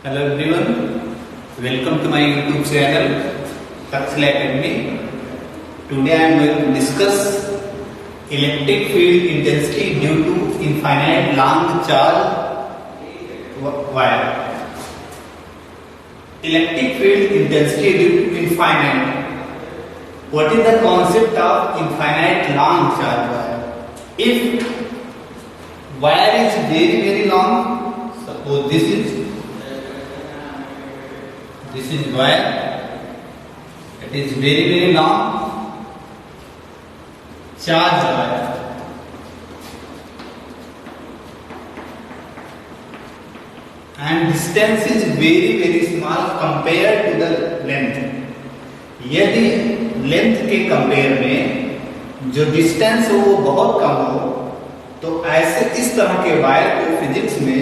Hello everyone, welcome to my YouTube channel Takshila Academy. Today I am going to discuss electric field intensity due to infinite long charge wire. Electric field intensity due to infinite. What is the concept of infinite long charge wire? If wire is very long, suppose this is wire, it is very long charge wire, and distance is very small compared to the length. यदि length के compare में जो distance हो वो बहुत कम हो तो ऐसे इस तरह के वायर को फिजिक्स में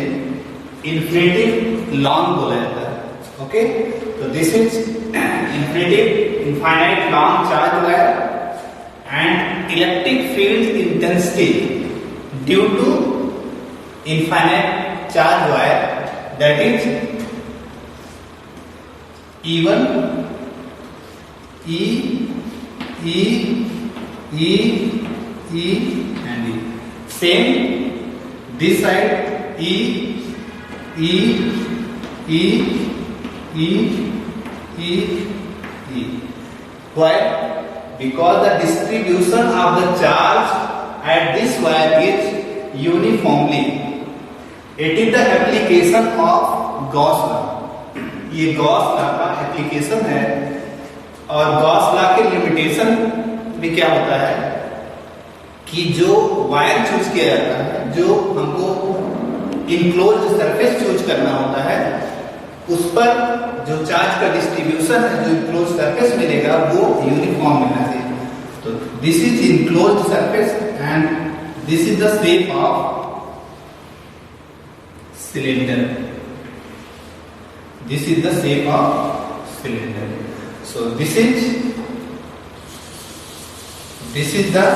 इन्फिनिटी लॉन्ग बोला जाता है. ओके, तो this is infinite long charge wire and electric field intensity due to infinite charge wire that is E1 E and E. Same this side E. Why? Because the distribution of the charge at this wire is uniformly. It is the application of Gauss law. ये Gauss law का application है और Gauss law के limitation भी क्या होता है कि जो वायर चूज किया जाता है, जो हमको इनक्लोज्ड सरफेस चूज करना होता है, उस पर जो चार्ज का डिस्ट्रीब्यूशन है, जो इनक्लोज्ड सरफेस मिलेगा वो यूनिफॉर्म मिलना चाहिए. तो this is enclosed surface and this is the shape of cylinder. This is the shape of cylinder. So this is the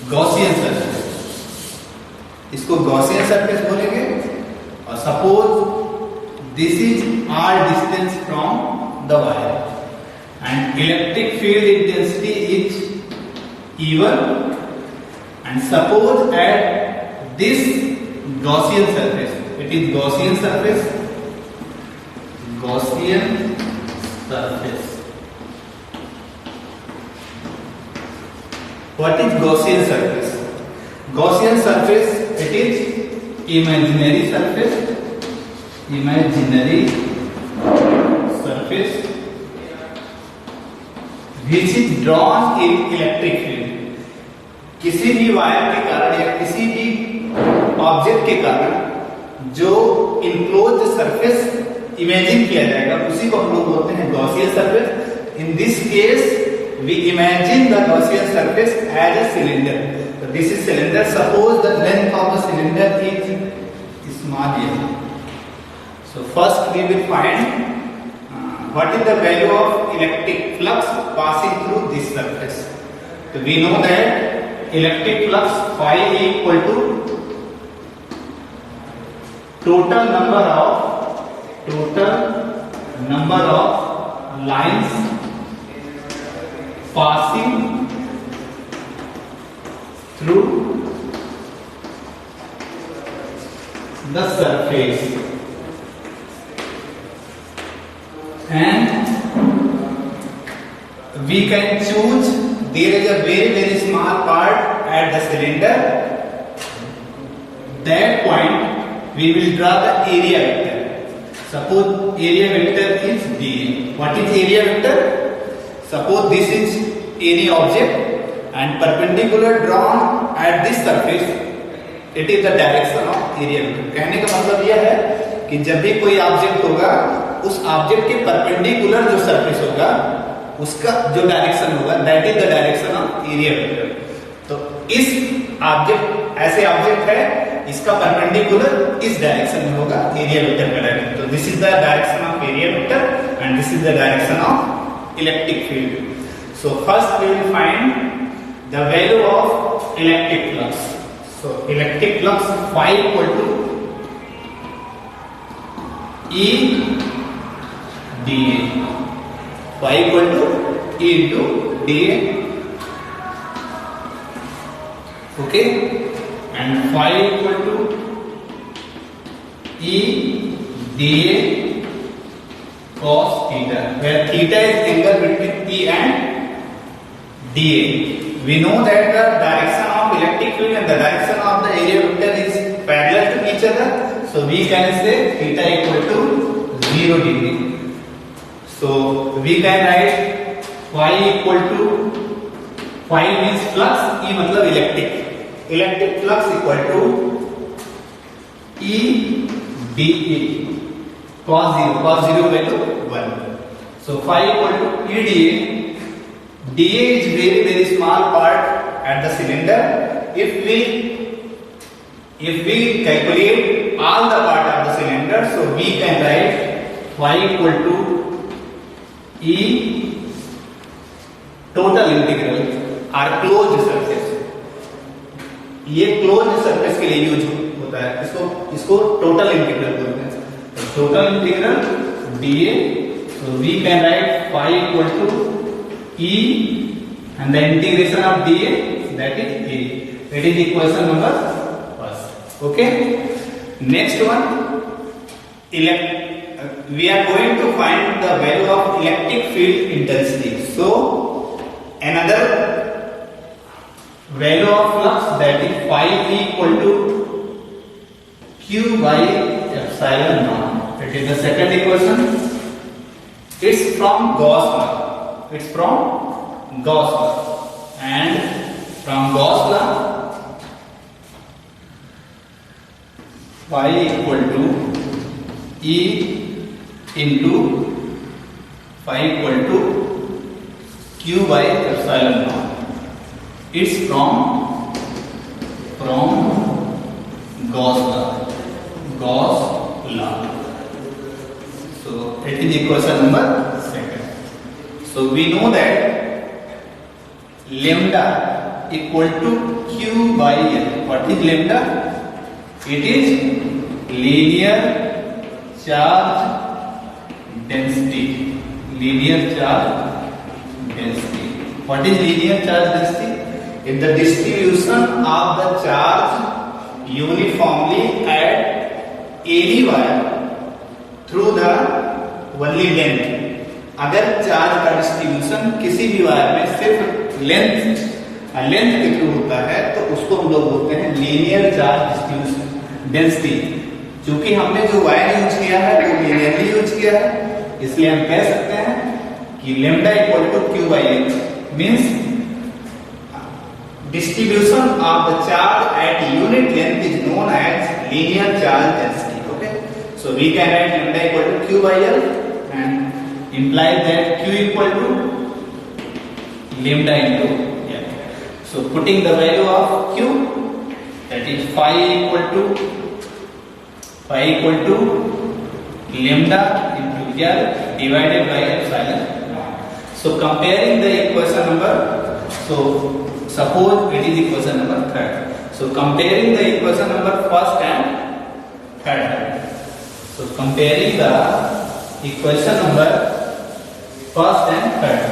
Gaussian surface. इसको Gaussian surface बोलेंगे. और suppose this is r distance from the wire and electric field intensity is E1 and suppose at this Gaussian surface, it is Gaussian surface. What is Gaussian surface? Gaussian surface, it is imaginary surface which is drawn in electric field. किसी भी wire के कारण या किसी भी object के कारण जो इनक्लोज्ड सरफेस इमेजिन किया जाएगा उसी को हम लोग बोलते हैं Gaussian surface. In this case we imagine the Gaussian surface as a cylinder. So this is cylinder. Suppose the length of the cylinder is small here. So first we will find what is the value of electric flux passing through this surface. So we know that electric flux phi is equal to total number of lines passing through the surface, and we can choose there is a very small part at the cylinder. That point we will draw the area vector. Suppose area vector is dA. What is area vector? Suppose this is any object and perpendicular drawn at this surface, it is the direction of area vector. कहने का मतलब यह है कि जब भी कोई object होगा उस ऑब्जेक्ट के परपेंडिकुलर जो सरफेस होगा उसका जो डायरेक्शन होगा that is the direction of area vector. तो इस ऑब्जेक्ट ऐसे ऑब्जेक्ट है, इसका परपेंडिकुलर इस डायरेक्शन में होगा एरिया वेक्टर का डायरेक्शन. तो this is the direction of area vector and this is the direction of electric field. So first we will find the value of electric flux. So electric flux phi equal to E dA. Y equal to E into dA. Okay, and phi equal to E dA cos theta, where theta is angle between E and dA. We know that the direction of electric field and the direction of the area vector is parallel to each other, so we can say theta equal to 0 degree. So we can write phi equal to, phi means flux, E मतलब electric flux equal to E dA cos 0 value 1. So phi equal to E dA. dA is very small part at the cylinder. If we calculate all the part of the cylinder, so we can write phi equal to E total integral or closed surface. ये closed surface के लिए use होता है, इसको total integral बोलते हैं. Total integral dA, so we can write phi equal to E and the integration of dA, that is A. That is equation number first. Okay, next one, we are going to find the value of electric field intensity. So another value of flux, that is phi equal to Q by epsilon naught. That is the second equation. It's from Gauss law. And from Gauss law, phi equal to E into phi equal to Q by epsilon naught. It's from Gauss law. So it is equation number second. So we know that lambda equal to Q by L. What is lambda? It is linear charge density. What is linear charge density? If the distribution of the charge uniformly at any wire through the only length, अगर charge का distribution किसी भी wire में सिर्फ length के through होता है, तो उसको हम लोग बोलते हैं लीनियर चार्ज डिस्ट्रीब्यूशन डेंसिटी. क्योंकि हमने जो वायर यूज किया है वो लीनियरली यूज किया है, इसलिए हम कह सकते हैं कि lambda equal to Q by L means distribution of the charge at unit length is known as linear charge density. Okay, so we can write lambda equal to Q by L and imply that Q equal to lambda into L. So putting the value of Q, that is phi equal to lambda into L divided by epsilon. So comparing the equation number, so suppose it is equation number third. So comparing the equation number first and third. So comparing the equation number first and third.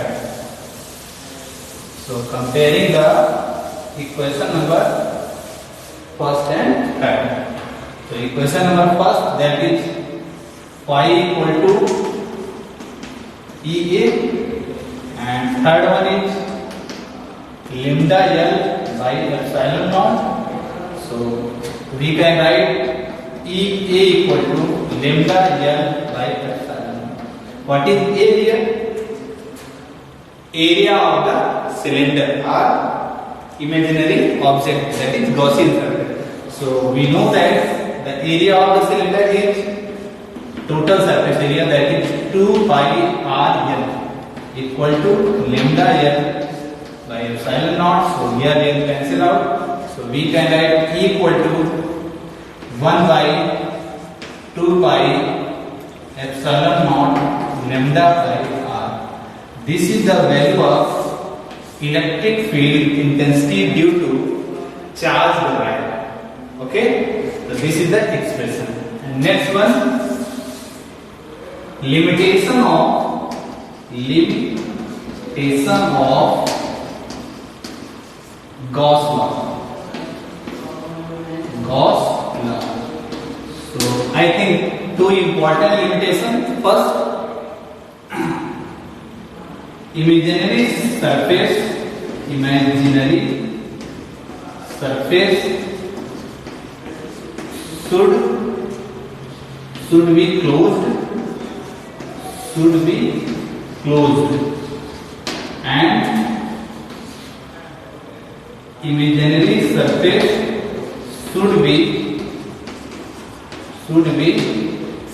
So comparing the equation number first and third. So equation number first, that is phi equal to EA, and third one is lambda L by epsilon naught. So we can write EA equal to lambda L by epsilon naught. What is A here? Area of the cylinder or imaginary object, that is Gaussian circle. So we know that the area of the cylinder is total surface area, that is 2 pi r L equal to lambda L by epsilon naught. So here we will cancel out. So we can write E equal to 1 by 2 pi epsilon naught lambda by r. This is the value of electric field intensity due to charged wire. Okay, so this is the expression. And next one, limitation of Gauss law. Gauss law. So I think two important limitations. First, imaginary surface should be closed, and imaginary surface should be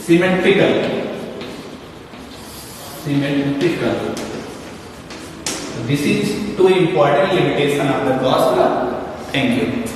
symmetrical. This is two important limitation of the Gauss law. Thank you.